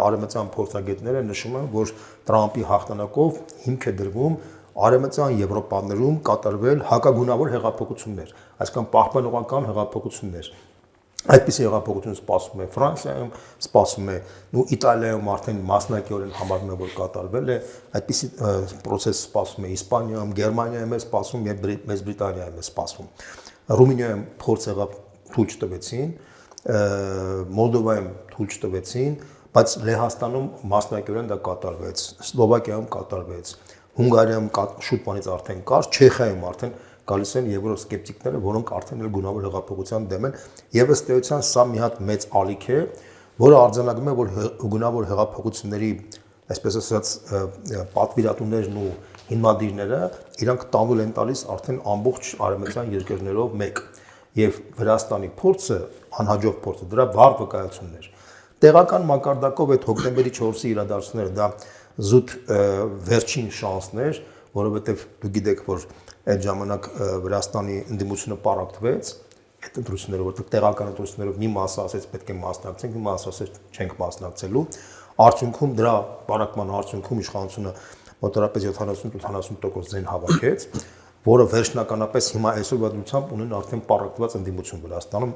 արևմտյան փորձագետները նշում են, որ Տրամպի հաղթանակով հիմք է դրվում արևմտյան Եվրոպաներում կատարվել հակագունավոր հեղափոխություններ, այսինքն պահպանողական հեղափոխություններ։ Այդպիսի հեղափոխություն սպասվում է Ֆրանսիայում, սպասվում է Իտալիայում արդեն մասնակիորեն համարվում է, որ կատարվել է, այդպիսի process սպասվում է Իսպանիայում, Գերմանիայում է սպասվում եւ Մեծ Բրիտանիայում է սպասվում։ Ռումինիայում փորձ եղավ թույլ չտվեցին, Մոլդովայում թույլ չտվեցին, բայց Լեհաստանում մասնակիորեն դա կատարվեց, Սլովակիայում կատարվեց, Հունգարիայում շուտ բանից արդեն կար, Չեխիայում արդեն գալիս են եվրոսկեպտիկները, որոնք արդեն էլ գունավոր հեղափոխության դեմ են, եւ ըստ էության սա մի հատ մեծ ալիք է, որը արձանագրում է, որ գունավոր հեղափոխությունների, այսպես ասած, պատվիրատուներն ու հիմնադիրները իրանք տանուլ են տալիս արդեն ամբողջ արևմտյան երկրներով մեկ, եւ Վրաստանի փորձը, անհաջող փորձը, դրա վառ վկայությունն էր։ Տեղական մակարդակով այդ հոկտեմբերի 4-ի իրադարձությունները դա զուտ վերջին շանսն էր, որովհետեւ դու գիտեք, որ այդ ժամանակ Վրաստանի ընդդիմությունը պարակտվեց այդ ընտրությունները, որտեղ տեղական ընտրություններով մի մասը ասեց պետք է մասնակցենք, մի մասը ասեց չենք մասնակցելու, արդյունքում դրա պարակման արդյունքում իշխանությունը մոտավորապես 70-80% ձեն հավաքեց, որը վերջնականապես հիմա այսօրվա դրությամբ ունեն արդեն պարակտված ընդդիմություն Վրաստանում,